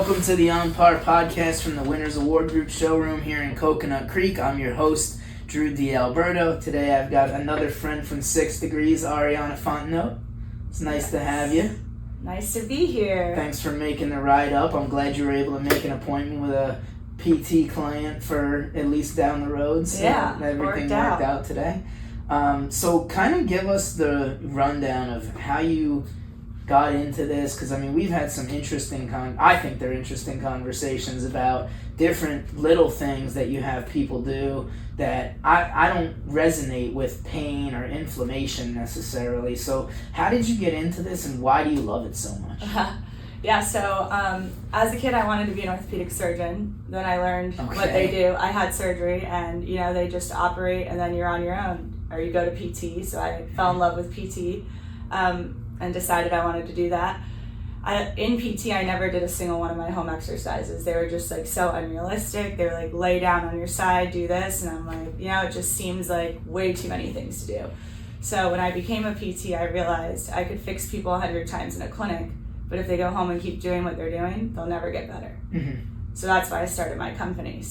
Welcome to the On Par podcast from the Winners Award Group showroom here in Coconut Creek. I'm your host, Drew D'Alberto. Today I've got another friend from 6 Degrees, Ariana Fontenot. It's nice to have you. Nice to be here. Thanks for making the ride up. I'm glad you were able to make an appointment with a PT client for at least down the road. So everything worked out today. So kind of give us the rundown of how you got into this, because I mean we've had some interesting I think they're interesting conversations about different little things that you have people do that I don't resonate with pain or inflammation necessarily. So how did you get into this and why do you love it so much? So as a kid I wanted to be an orthopedic surgeon. Then I learned what they do. I had surgery and they just operate and then you're on your own, or you go to PT. So I fell in love with PT and decided I wanted to do that. In PT, I never did a single one of my home exercises. They were just like so unrealistic. They were like, lay down on your side, do this. And I'm like, it just seems like way too many things to do. So when I became a PT, I realized I could fix people 100 times in a clinic, but if they go home and keep doing what they're doing, they'll never get better. Mm-hmm. So that's why I started my company.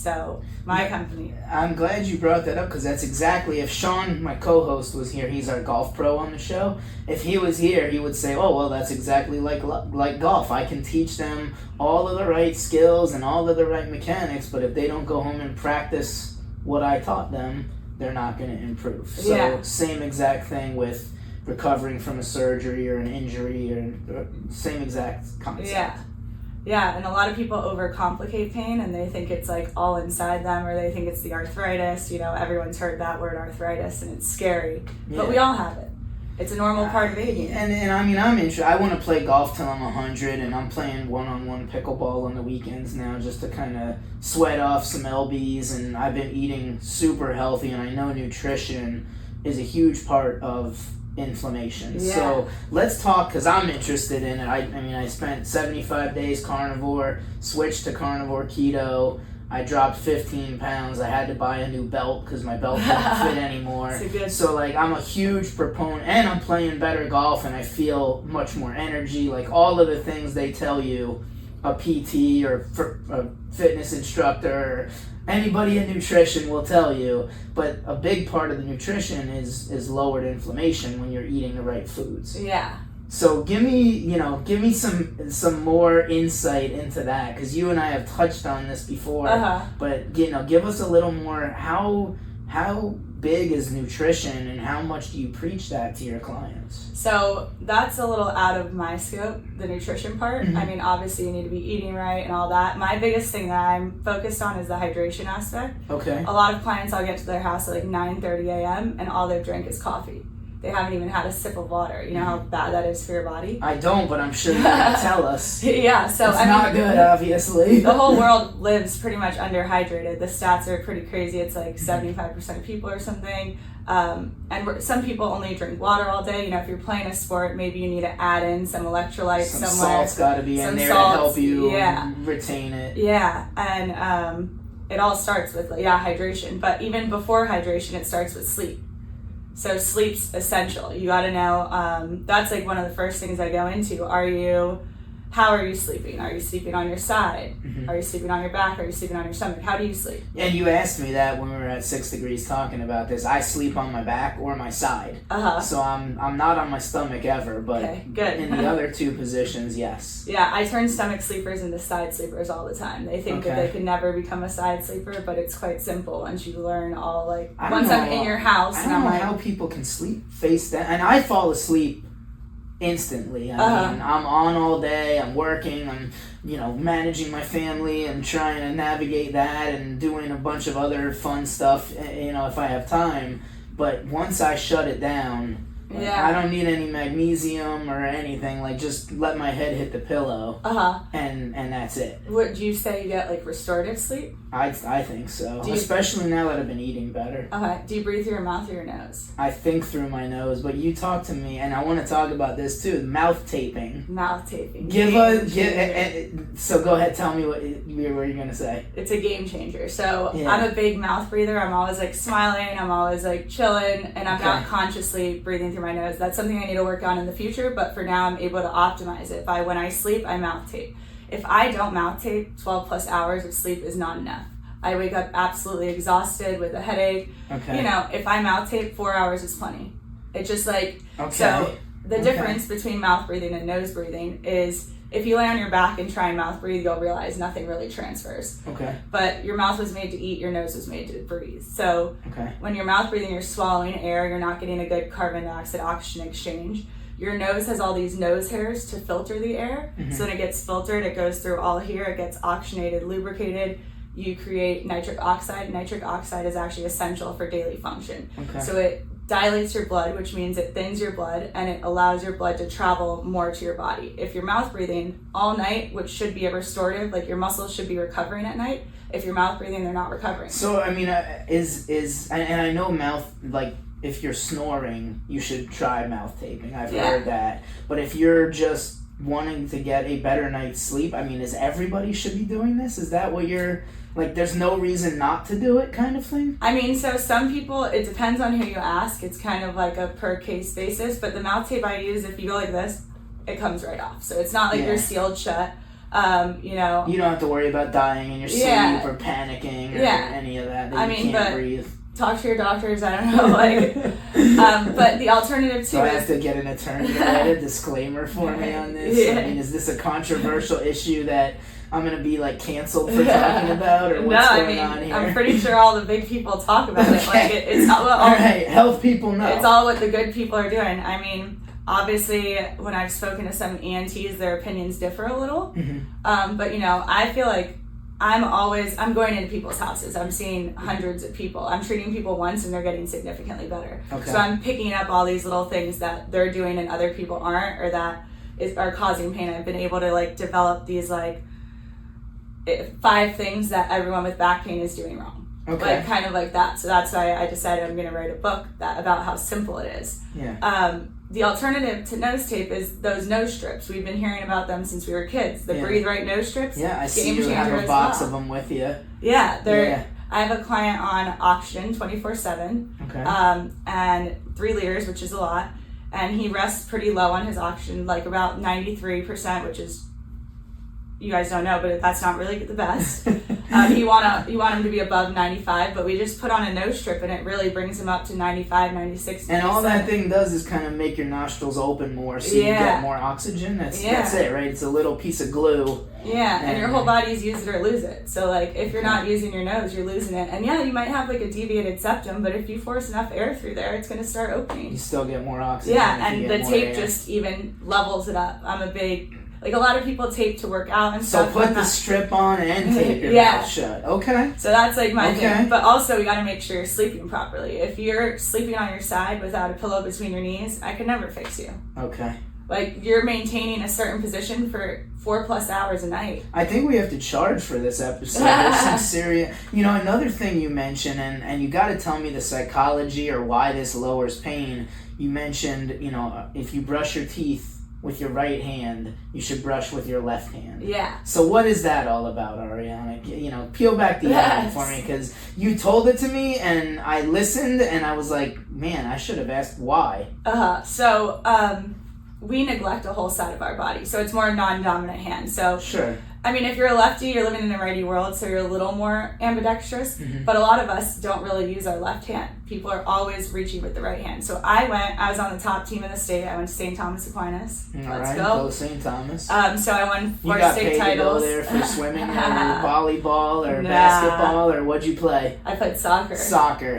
I'm glad you brought that up, because that's exactly, if Sean, my co-host, was here, he's our golf pro on the show, if he was here, he would say, oh, well, that's exactly like golf. I can teach them all of the right skills and all of the right mechanics, but if they don't go home and practice what I taught them, they're not going to improve. So same exact thing with recovering from a surgery or an injury, or same exact concept. Yeah, and a lot of people overcomplicate pain and they think it's like all inside them, or they think it's the arthritis. Everyone's heard that word arthritis and it's scary, but we all have it. It's a normal part of aging. And I mean, I'm interested. I want to play golf till I'm 100, and I'm playing one-on-one pickleball on the weekends now just to kind of sweat off some lbs, and I've been eating super healthy, and I know nutrition is a huge part of inflammation. So let's talk, because I'm interested in it. I spent 75 days carnivore, switched to carnivore keto. I dropped 15 pounds. I had to buy a new belt because my belt didn't fit anymore. So I'm a huge proponent, and I'm playing better golf, and I feel much more energy. All of the things they tell you a PT or a fitness instructor or anybody in nutrition will tell you, but a big part of the nutrition is lowered inflammation when you're eating the right foods. Yeah. So give me some more insight into that, because you and I have touched on this before. But give us a little more. How big is nutrition, and how much do you preach that to your clients? So that's a little out of my scope, the nutrition part. Mm-hmm. I mean, obviously you need to be eating right and all that. My biggest thing that I'm focused on is the hydration aspect. Okay. A lot of clients, I'll get to their house at 9:30 a.m. and all they've drank is coffee. They haven't even had a sip of water. You know how bad that is for your body? I don't, but I'm sure you're going to tell us. So it's not good, obviously. The whole world lives pretty much underhydrated. The stats are pretty crazy. It's 75% of people or something. And some people only drink water all day. If you're playing a sport, maybe you need to add in some electrolytes somewhere. Some salt's got to be in there to help you retain it. Yeah, and it all starts with hydration. But even before hydration, it starts with sleep. So sleep's essential. You got to know, that's one of the first things I go into. How are you sleeping? Are you sleeping on your side? Mm-hmm. Are you sleeping on your back? Are you sleeping on your stomach? How do you sleep? And you asked me that when we were at 6 Degrees talking about this. I sleep on my back or my side. So I'm not on my stomach ever, but good. In the other two positions, yes. Yeah, I turn stomach sleepers into side sleepers all the time. They think that they can never become a side sleeper, but it's quite simple once you learn all once I'm in your house. I don't know how people can sleep face down, and I fall asleep instantly. I mean, I'm on all day, I'm working, I'm managing my family and trying to navigate that and doing a bunch of other fun stuff, if I have time. But once I shut it down, I don't need any magnesium or anything. Just let my head hit the pillow, and that's it. Would you say you get restorative sleep? I think so, especially now that I've been eating better. Do you breathe through your mouth or your nose? I think through my nose, but you talk to me, and I want to talk about this too. Mouth taping. So go ahead, tell me what you're gonna say. It's a game changer. So I'm a big mouth breather. I'm always smiling. I'm always chilling, and I'm not consciously breathing through my nose. That's something I need to work on in the future, but for now I'm able to optimize it by when I sleep, I mouth tape. if I don't mouth tape, 12 plus hours of sleep is not enough. I wake up absolutely exhausted with a headache. Okay. You know, if I mouth tape, 4 hours is plenty. It's just like, okay. So the difference between mouth breathing and nose breathing is if you lay on your back and try and mouth breathe, you'll realize nothing really transfers. Okay. But your mouth was made to eat, your nose was made to breathe. So when you're mouth breathing, you're swallowing air, you're not getting a good carbon dioxide oxygen exchange. Your nose has all these nose hairs to filter the air. So when it gets filtered, it goes through all here, it gets oxygenated, lubricated. You create nitric oxide. Nitric oxide is actually essential for daily function. So it dilates your blood, which means it thins your blood and it allows your blood to travel more to your body. If you're mouth breathing all night, which should be a restorative, like your muscles should be recovering at night. If you're mouth breathing, they're not recovering. So, I mean, and I know mouth, like, if you're snoring, you should try mouth taping. I've heard that. But if you're just wanting to get a better night's sleep, I mean, is everybody should be doing this? Is that what you're, like, there's no reason not to do it kind of thing? I mean, so some people, it depends on who you ask. It's kind of like a per case basis, but the mouth tape I use, if you go like this, it comes right off. So it's not like you're sealed shut. You know, you don't have to worry about dying in your sleep or panicking or any of that. I mean, you can't breathe. Talk to your doctors, I don't know, like, but the alternative to I have to get an attorney to write a disclaimer for me on this? I mean, is this a controversial issue that I'm going to be, like, canceled for talking about, or what's going on here? I'm pretty sure all the big people talk about it. Like, it's not what all right, health people know. It's all what the good people are doing. I mean, obviously, when I've spoken to some ENTs, their opinions differ a little. But, you know, I feel like I'm going into people's houses. I'm seeing hundreds of people. I'm treating people once and they're getting significantly better. So I'm picking up all these little things that they're doing and other people aren't, or that are causing pain. I've been able to, like, develop these, like, 5 things that everyone with back pain is doing wrong. Like, kind of like that. So that's why I decided I'm going to write a book about how simple it is. The alternative to nose tape is those nose strips. We've been hearing about them since we were kids. The Breathe Right nose strips. I see you have a box of them with you. I have a client on oxygen 24/7, and 3 liters, which is a lot. And he rests pretty low on his oxygen, like about 93%, which is, you guys don't know, but that's not really the best. You want him to be above 95, but we just put on a nose strip and it really brings him up to 95, 96. And all that thing does is kind of make your nostrils open more so you get more oxygen. That's it, right? It's a little piece of glue. And your whole body's use it or lose it. So, like, if you're not using your nose, you're losing it. And you might have, like, a deviated septum, but if you force enough air through there, it's going to start opening. You still get more oxygen. And the tape just even levels it up. I'm a big... Like, a lot of people tape to work out and stuff. So put the strip on and tape your mouth shut. So that's, like, my thing. But also, you got to make sure you're sleeping properly. If you're sleeping on your side without a pillow between your knees, I could never fix you. Like, you're maintaining a certain position for 4+ hours a night. I think we have to charge for this episode. There's some serious... You know, another thing you mentioned, and you got to tell me the psychology or why this lowers pain. You mentioned, you know, if you brush your teeth with your right hand, you should brush with your left hand. So what is that all about, Ariana? You know, peel back the onion for me, because you told it to me and I listened and I was like, man, I should have asked why. We neglect a whole side of our body, so it's more non-dominant hand. So I mean, if you're a lefty, you're living in a righty world, so you're a little more ambidextrous. But a lot of us don't really use our left hand. People are always reaching with the right hand. So I was on the top team in the state. I went to St. Thomas Aquinas. Let's go St. Thomas. So I won 4 state titles. You got paid to go there for swimming or volleyball or basketball, or what'd you play? I played soccer.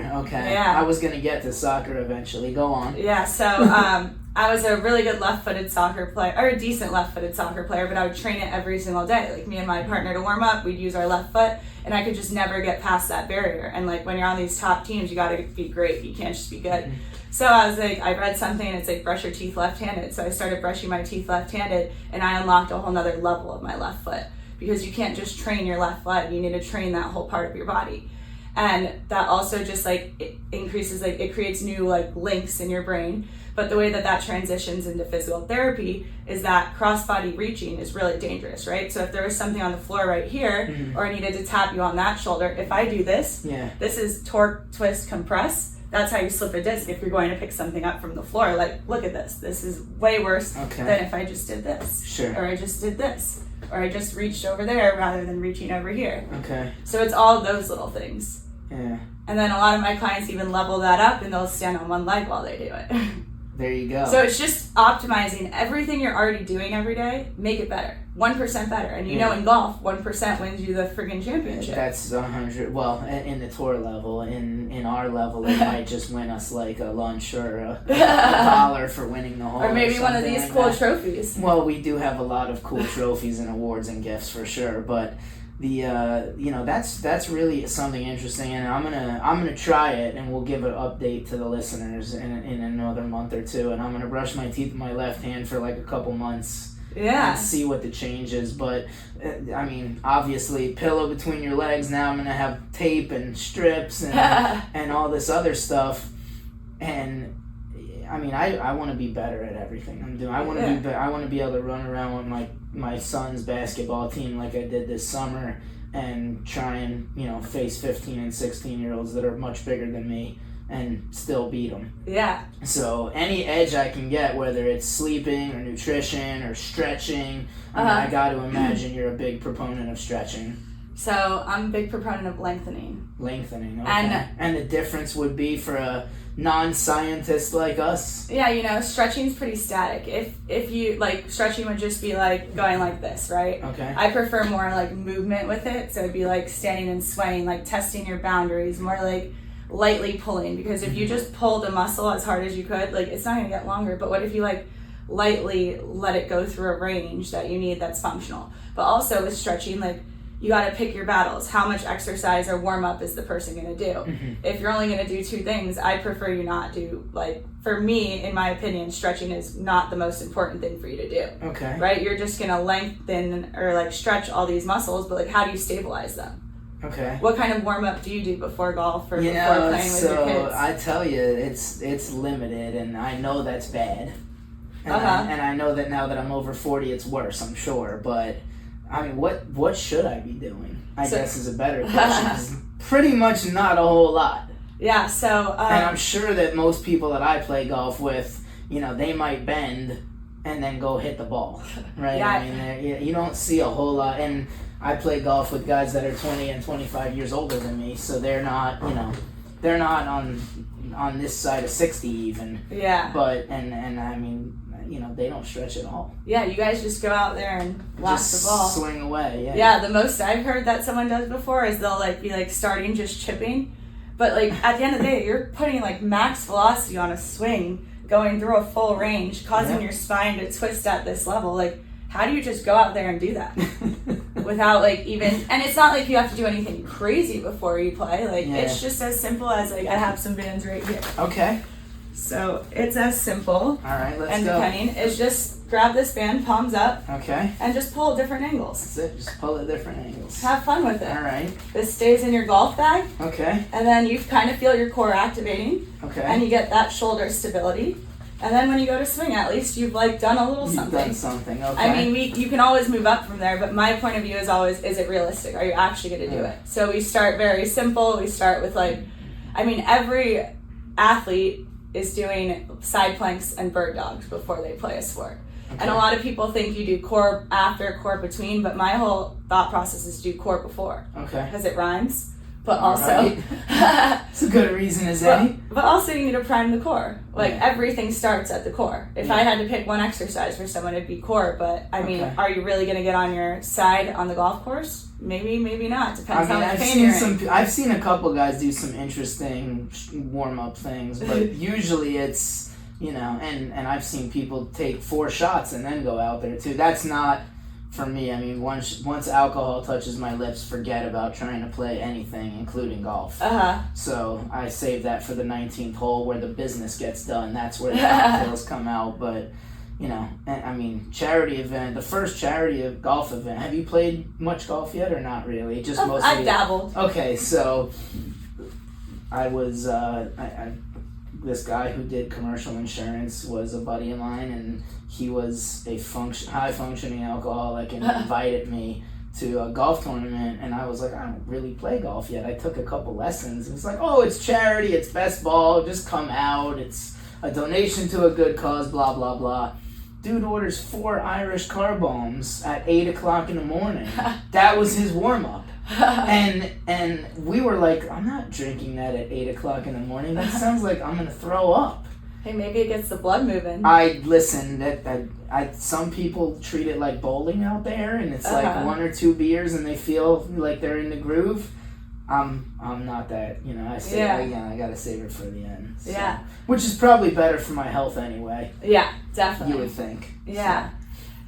I was going to get to soccer eventually. Go on. So... I was a really good left-footed soccer player, or a decent left-footed soccer player, but I would train it every single day. Like, me and my partner to warm up, we'd use our left foot, and I could just never get past that barrier. And, like, when you're on these top teams, you gotta be great. You can't just be good. So I was like, I read something, and it's like, brush your teeth left-handed. So I started brushing my teeth left-handed, and I unlocked a whole nother level of my left foot. Because you can't just train your left foot, you need to train that whole part of your body. And that also just, like, it increases, like, it creates new, like, links in your brain. But the way that transitions into physical therapy is that cross-body reaching is really dangerous, right? So if there was something on the floor right here, or I needed to tap you on that shoulder, if I do this, this is torque, twist, compress. That's how you slip a disc if you're going to pick something up from the floor. Like, look at this. This is way worse than if I just did this. Or I just did this. or I just reached over there rather than reaching over here. Okay. So it's all those little things. Yeah. And then a lot of my clients even level that up and they'll stand on one leg while they do it. There you go. So it's just optimizing everything you're already doing every day, make it better. 1% better. And you know in golf, 1% wins you the friggin' championship. That's 100. Well, in the tour level, in our level, it might just win us like a lunch or a $1 for winning the hole. Or maybe one of these like cool that. Trophies. Well, we do have a lot of cool trophies and awards and gifts for sure, but the that's really something interesting, and I'm gonna try it, and we'll give an update to the listeners in another month or two, and I'm gonna brush my teeth with my left hand for like a couple months. Yeah. And see what the change is, but I mean, obviously, pillow between your legs. Now I'm gonna have tape and strips and and all this other stuff, and I mean, I want to be better at everything I'm doing. I want to I want to be able to run around with my son's basketball team like I did this summer, and try and face 15 and 16-year-olds that are much bigger than me and still beat them. Yeah. So any edge I can get, whether it's sleeping or nutrition or stretching, I mean, I got to imagine you're a big proponent of stretching. So I'm a big proponent of lengthening. Lengthening, okay. And the difference would be for a non-scientist like us? Yeah, stretching's pretty static. If you, like, stretching would just be like going like this, right? Okay. I prefer more like movement with it. So it'd be like standing and swaying, like testing your boundaries, more like lightly pulling, because if you just pulled a muscle as hard as you could, like, it's not going to get longer. But what if you like lightly let it go through a range that you need that's functional? But also with stretching, like, you got to pick your battles. How much exercise or warm up is the person going to do? Mm-hmm. If you're only going to do 2 things, I prefer you not do, like, for me, in my opinion, stretching is not the most important thing for you to do. Okay. Right? You're just going to lengthen or like stretch all these muscles, but like, how do you stabilize them? Okay. What kind of warm up do you do before golf or before playing with your kids? I tell you, it's limited, and I know that's bad. And I know that now that I'm over 40, it's worse, I'm sure. But I mean, what should I be doing? I guess is a better question. 'Cause pretty much not a whole lot. Yeah. So. And I'm sure that most people that I play golf with, they might bend and then go hit the ball, right? Yeah. I mean, you don't see a whole lot. And I play golf with guys that are 20 and 25 years older than me, so they're not, they're not on this side of 60 even. Yeah. But and I mean, they don't stretch at all. Yeah, you guys just go out there and blast the ball. Swing away. Yeah. Yeah, the most I've heard that someone does before is they'll like be like starting just chipping, but like at the end of the day, you're putting like max velocity on a swing, going through a full range, causing your spine to twist at this level. Like, how do you just go out there and do that without like even? And it's not like you have to do anything crazy before you play. Like it's just as simple as like I have some bands right here. Okay. So it's as simple. All right, let's and go. depending is just grab this band, palms up. Okay. And just pull different angles. That's it. Just pull at different angles. Have fun with it. All right. This stays in your golf bag. Okay. And then you kind of feel your core activating. Okay. And you get that shoulder stability. And then when you go to swing, at least you've like done a little something. You've done something. Okay. I mean, you can always move up from there, but my point of view is always, is it realistic? Are you actually going to do it? So we start very simple. We start with like, I mean, every athlete is doing side planks and bird dogs before they play a sport. Okay. And a lot of people think you do core after, core between, but my whole thought process is do core before. Okay. Because it rhymes. But also, it's a good reason as any. But also, you need to prime the core. Like everything starts at the core. If I had to pick one exercise for someone, it'd be core. But I mean, are you really going to get on your side on the golf course? Maybe, maybe not. Depends how much pain you're in. I've seen a couple guys do some interesting warm up things, but usually it's and I've seen people take 4 shots and then go out there too. That's not. For me, I mean, once alcohol touches my lips, forget about trying to play anything, including golf. So I save that for the 19th hole where the business gets done. That's where the cocktails come out. But, I mean, charity event, the first charity golf event. Have you played much golf yet or not really? Just mostly. I've dabbled. Okay, so I was, this guy who did commercial insurance was a buddy of mine, and he was a high-functioning alcoholic, and he invited me to a golf tournament, and I was like, I don't really play golf yet. I took a couple lessons. It was like, oh, it's charity, it's best ball, just come out, it's a donation to a good cause, blah, blah, blah. Dude orders 4 Irish car bombs at 8 o'clock in the morning. That was his warm up. And we were like, I'm not drinking that at 8 o'clock in the morning. That sounds like I'm gonna throw up. Hey, maybe it gets the blood moving. Some people treat it like bowling out there, and it's like 1 or 2 beers, and they feel like they're in the groove. I'm not that, I say again, I gotta save it for the end. So. Yeah. Which is probably better for my health anyway. Yeah, definitely. You would think. Yeah. So.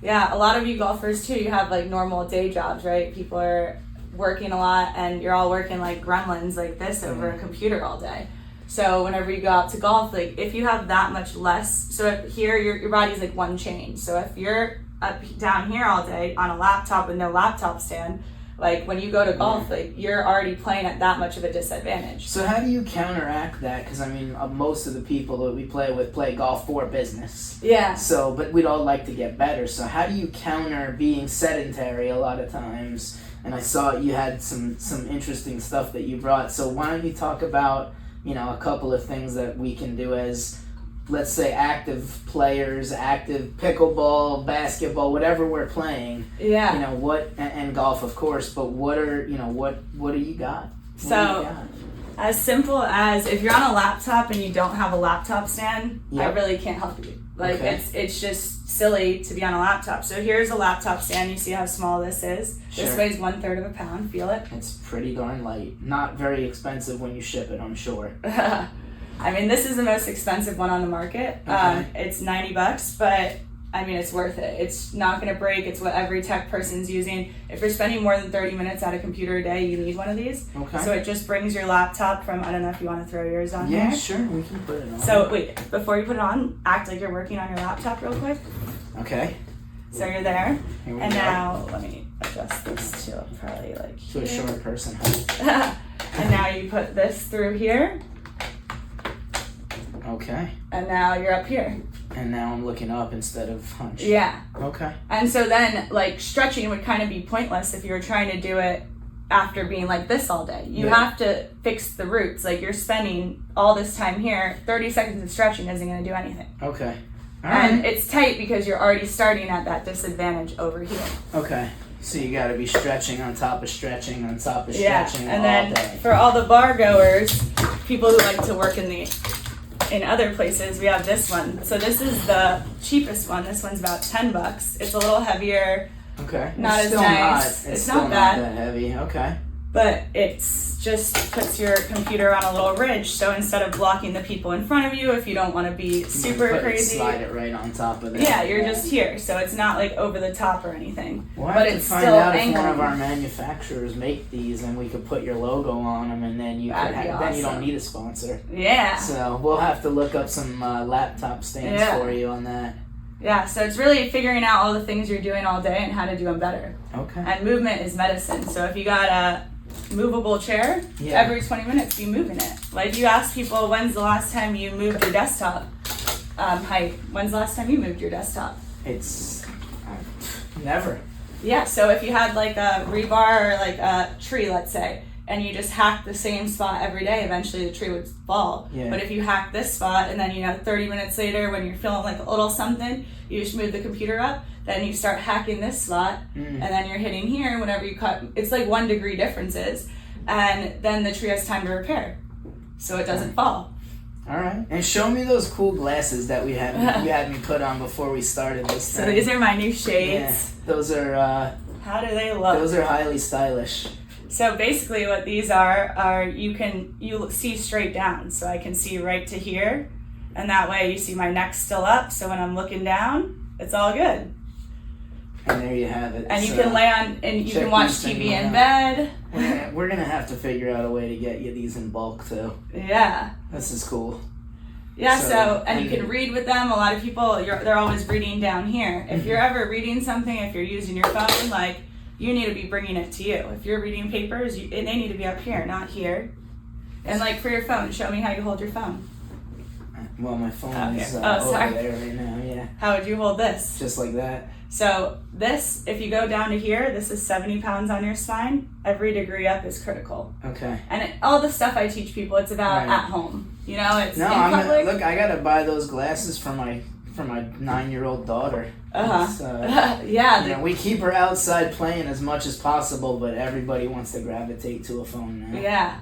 Yeah, a lot of you golfers too, you have like normal day jobs, right? People are working a lot, and you're all working like gremlins like this over a computer all day. So whenever you go out to golf, like if you have that much less, so if here your body's like one change. So if you're up down here all day on a laptop with no laptop stand, like when you go to golf, like you're already playing at that much of a disadvantage. So how do you counteract that? Because I mean, most of the people that we play with play golf for business. Yeah. So, but we'd all like to get better. So how do you counter being sedentary a lot of times? And I saw you had some interesting stuff that you brought. So why don't you talk about, a couple of things that we can do as, let's say, active players, active pickleball, basketball, whatever we're playing. Yeah. And golf, of course, but what do you got? As simple as if you're on a laptop and you don't have a laptop stand, I really can't help you. Like it's just silly to be on a laptop. So here's a laptop stand. You see how small this is? Sure. This weighs 1/3 of a pound. Feel it? It's pretty darn light. Not very expensive when you ship it, I'm sure. I mean, this is the most expensive one on the market. Okay. It's $90, but I mean, it's worth it. It's not going to break. It's what every tech person's using. If you're spending more than 30 minutes at a computer a day, you need one of these. Okay. So it just brings your laptop from, I don't know if you want to throw yours on here. Yeah, sure. We can put it on. So wait, before you put it on, act like you're working on your laptop real quick. Okay. So you're there. Here we And go. now, let me adjust this to probably like To a here. short person. And now you put this through here. Okay. And now you're up here. And now I'm looking up instead of hunched. Yeah. Okay. And so then, like, stretching would kind of be pointless if you were trying to do it after being like this all day. You have to fix the roots. Like, you're spending all this time here, 30 seconds of stretching isn't going to do anything. Okay. All And right. it's tight because you're already starting at that disadvantage over here. Okay. So you got to be stretching on top of stretching on top of Yeah. stretching And all then day. for all the bar goers, people who like to work in other places, we have this one. So this is the cheapest one. This one's about $10. It's a little heavier, Okay. not It's as still nice. Not, It's still not bad. that heavy. Okay. but it's just puts your computer on a little ridge. So instead of blocking the people in front of you, if you don't want to be super crazy, slide it right on top of it. yeah, you're just here. So it's not like over the top or anything. We'll but have to it's find still out if angling. one of our manufacturers make these, and we could put your logo on them, and then you could That'd be then you don't awesome. need a sponsor. Yeah. So we'll have to look up some laptop stands Yeah. for you on that. Yeah, so it's really figuring out all the things you're doing all day and how to do them better. Okay. And movement is medicine. So if you got a movable chair, Yeah. every 20 minutes be moving it. Like you ask people, when's the last time you moved your desktop height? When's the last time you moved your desktop? It's never. Yeah, so if you had like a rebar or like a tree, let's say, and you just hack the same spot every day, eventually the tree would fall. Yeah. But if you hack this spot and then 30 minutes later when you're feeling like a little something, you just move the computer up, then you start hacking this spot, and then you're hitting here whenever you cut. It's like 1 degree differences, and then the tree has time to repair, so it doesn't fall. All right. And show me those cool glasses that you had me put on before we started this So thing. these are my new shades. Yeah, those are How do they look? those are highly stylish. So basically what these are you see straight down. So I can see right to here, and that way you see my neck's still up, so when I'm looking down, it's all good. And there you have it. And you So, can lay on, and you check can watch these things TV in out. bed. We're gonna have to figure out a way to get you these in bulk too. Yeah. This is cool. Yeah, So, so and you can read with them. A lot of people, they're always reading down here. If you're ever reading something, if you're using your phone, like, you need to be bringing it to you. If you're reading papers, they need to be up here, not here. And like for your phone, show me how you hold your phone. Well, my phone Oh, is here. Oh, sorry. over there right now. Yeah, How would you hold this? just like that. So this, if you go down to here, this is 70 pounds on your spine. Every degree up is critical. Okay. And all the stuff I teach people, it's about Right. at home. It's No, in public. look. I gotta buy those glasses for for my 9-year-old daughter. Yeah. We keep her outside playing as much as possible, but everybody wants to gravitate to a phone now.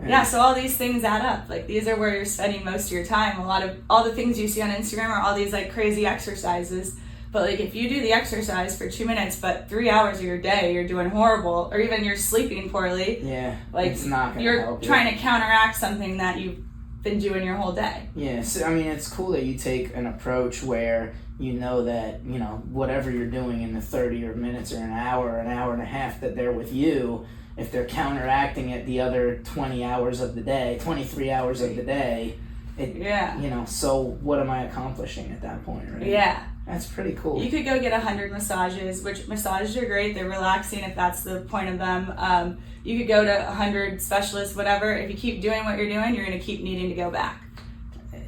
Yeah, so all these things add up. Like, these are where you're spending most of your time. All the things you see on Instagram are all these like crazy exercises. But like, if you do the exercise for 2 minutes, but 3 hours of your day you're doing horrible, or even you're sleeping poorly. Yeah, like it's not gonna you're help trying to counteract something that you've been doing your whole day. Yeah, so I mean, it's cool that you take an approach where you know that, whatever you're doing in the 30 or minutes or an hour and a half that they're with you, if they're counteracting it the other 23 hours of the day, so what am I accomplishing at that point, right? Yeah. That's pretty cool. You could go get 100 massages, which massages are great. They're relaxing if that's the point of them. You could go to 100 specialists, whatever. If you keep doing what you're doing, you're going to keep needing to go back.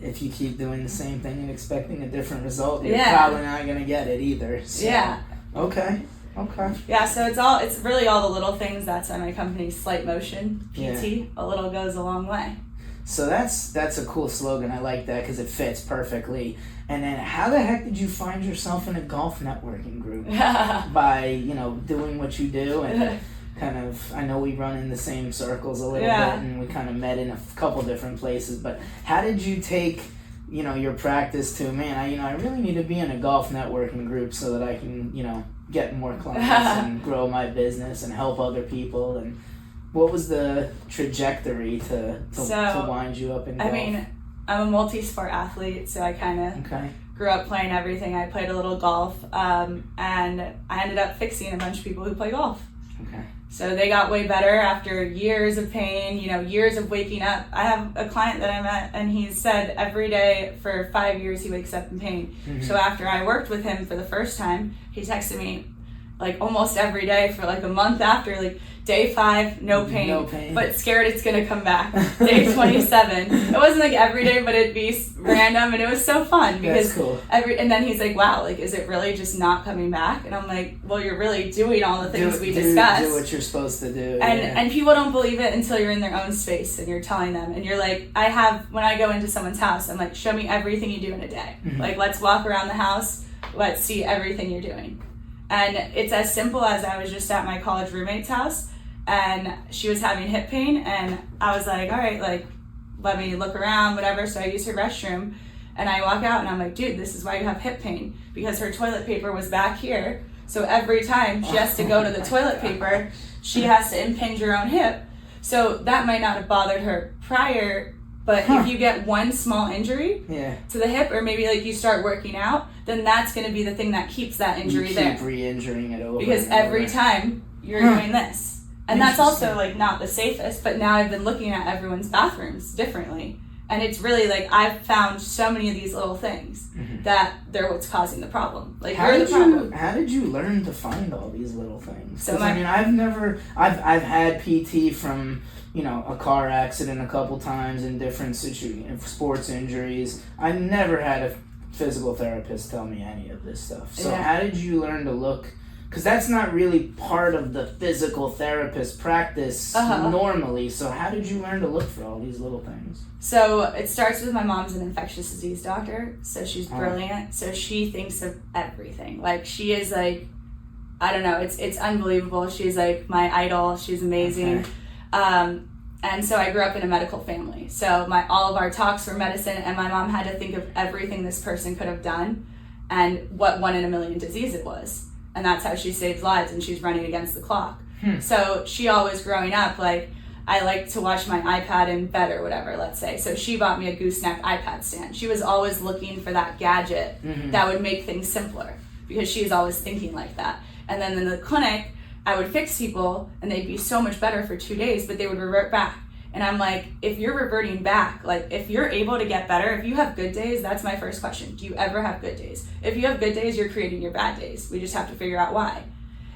If you keep doing the same thing and expecting a different result, you're probably not going to get it either. So. Yeah. Okay. Yeah, so it's really all the little things. That's why my company's Slight Motion PT. Yeah. A little goes a long way. So that's a cool slogan. I like that because it fits perfectly. And then how the heck did you find yourself in a golf networking group? By, doing what you do and kind of, I know we run in the same circles a little bit and we kind of met in a couple different places, but how did you take, your practice to, man, I really need to be in a golf networking group so that I can, get more clients and grow my business and help other people, and what was the trajectory to wind you up in golf? I mean, I'm a multi-sport athlete, so I kind of grew up playing everything. I played a little golf, and I ended up fixing a bunch of people who play golf. Okay. So they got way better after years of pain, years of waking up. I have a client that I met, and he said every day for 5 years he wakes up in pain. Mm-hmm. So after I worked with him for the first time, he texted me like almost every day for like a month after, like day 5, no pain, but scared it's gonna come back. Day 27, it wasn't like every day, but it'd be random, and it was so fun because cool. And then he's like, wow, like, is it really just not coming back? And I'm like, well, you're really doing all the things we discussed. Do what you're supposed to do. And people don't believe it until you're in their own space and you're telling them, and you're like, when I go into someone's house, I'm like, show me everything you do in a day. Mm-hmm. Like, let's walk around the house, let's see everything you're doing. And it's as simple as I was just at my college roommate's house, and she was having hip pain, and I was like, all right, like, let me look around, whatever. So I used her restroom, and I walk out, and I'm like, dude, this is why you have hip pain, because her toilet paper was back here. So every time she has to go to the toilet paper, she has to impinge her own hip. So that might not have bothered her prior, but if you get one small injury to the hip, or maybe like you start working out, then that's going to be the thing that keeps that injury there. You keep re-injuring it over. Because every time you're doing this. And that's also like not the safest, but now I've been looking at everyone's bathrooms differently. And it's really like, I've found so many of these little things that they're what's causing the problem. Like, you're the problem. How did you learn to find all these little things? So I've had PT from, a car accident a couple times in different sports injuries. I never had a physical therapist tell me any of this stuff. So how did you learn to look? Because that's not really part of the physical therapist practice normally. So how did you learn to look for all these little things? So it starts with my mom's an infectious disease doctor. So she's brilliant. So she thinks of everything. Like, she is like, I don't know, it's unbelievable. She's like my idol. She's amazing. Okay. And so I grew up in a medical family. So all of our talks were medicine, and my mom had to think of everything this person could have done and what 1 in a million disease it was. And that's how she saves lives, and she's running against the clock. So she always, growing up, like, I like to watch my iPad in bed or whatever, let's say. So she bought me a gooseneck iPad stand. She was always looking for that gadget that would make things simpler, because she's always thinking like that. And then in the clinic, I would fix people, and they'd be so much better for 2 days, but they would revert back. And I'm like, if you're reverting back, like, if you're able to get better, if you have good days, that's my first question. Do you ever have good days? If you have good days, you're creating your bad days. We just have to figure out why.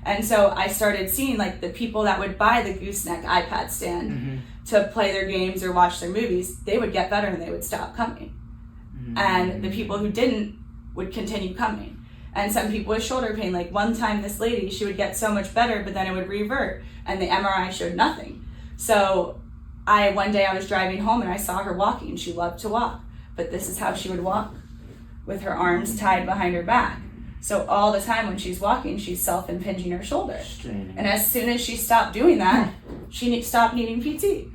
And so I started seeing, like, the people that would buy the gooseneck iPad stand to play their games or watch their movies, they would get better and they would stop coming. And the people who didn't would continue coming. And some people with shoulder pain, like one time this lady, she would get so much better, but then it would revert, and the MRI showed nothing. So one day I was driving home and I saw her walking. She loved to walk, but this is how she would walk with her arms tied behind her back. So all the time when she's walking, she's self-impinging her shoulder. Straining. And as soon as she stopped doing that, she stopped needing PT.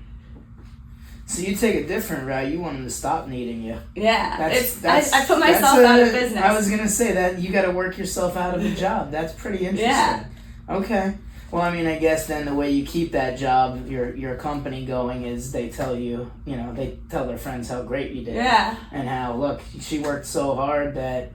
So you take a different route. You want them to stop needing you. Yeah, I put myself out of business. I was gonna say that you got to work yourself out of a job. That's pretty interesting. Yeah. Okay. Well, I mean, I guess then the way you keep that job, your company going, is they tell you, they tell their friends how great you did. Yeah. And how, look, she worked so hard that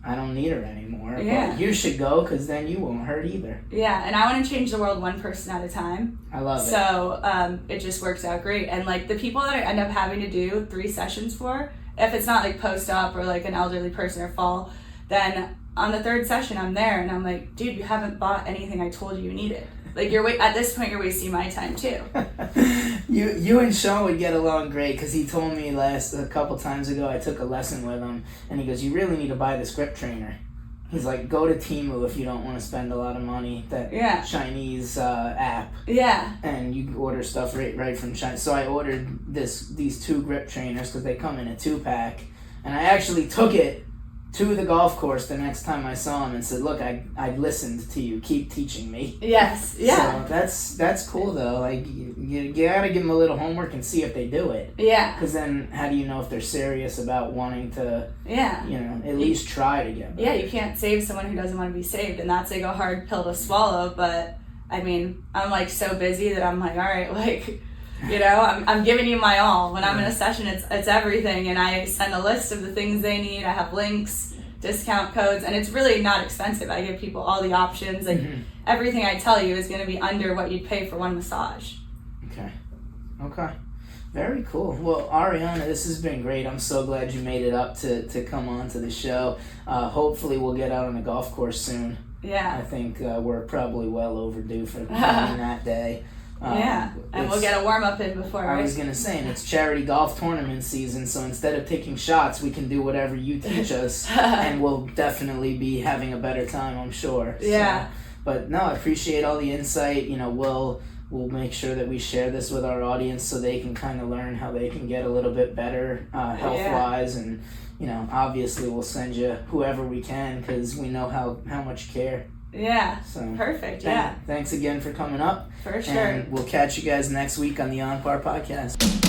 I don't need her anymore. Yeah. But you should go, because then you won't hurt either. Yeah, and I want to change the world one person at a time. I love it. So it just works out great. And like the people that I end up having to do 3 sessions for, if it's not like post-op or like an elderly person or fall, then on the 3rd session I'm there and I'm like, dude, you haven't bought anything I told you needed. Like at this point you're wasting my time too. You and Sean would get along great, because he told me a couple times ago I took a lesson with him, and he goes, you really need to buy this grip trainer. He's like, go to Temu if you don't want to spend a lot of money. That Chinese app. Yeah. And you can order stuff right from China. So I ordered these 2 grip trainers, because they come in a 2-pack, and I actually took it to the golf course the next time I saw him and said, look, I listened to you, keep teaching me. Yes. Yeah. So that's cool though. Like you gotta give them a little homework and see if they do it. Yeah. Because then how do you know if they're serious about wanting to, yeah, at least try to get better? Yeah, you can't save someone who doesn't want to be saved, and that's like a hard pill to swallow, but I mean, I'm like so busy that I'm like, all right, like, I'm giving you my all. When I'm in a session, it's everything, and I send a list of the things they need. I have links, discount codes, and it's really not expensive. I give people all the options. Like everything I tell you is going to be under what you'd pay for one massage. Okay. Very cool. Well, Ariana, this has been great. I'm so glad you made it up to come on to the show. Hopefully we'll get out on the golf course soon. Yeah. I think we're probably well overdue for playing that day. And we'll get a warm-up in before. I was going to say, and it's charity golf tournament season, so instead of taking shots, we can do whatever you teach us, and we'll definitely be having a better time, I'm sure. Yeah. So, but no, I appreciate all the insight. We'll make sure that we share this with our audience so they can kind of learn how they can get a little bit better health-wise, and obviously we'll send you whoever we can, because we know how much you care. Yeah. So perfect. Thanks again for coming up. For sure. And we'll catch you guys next week on the On Par Podcast.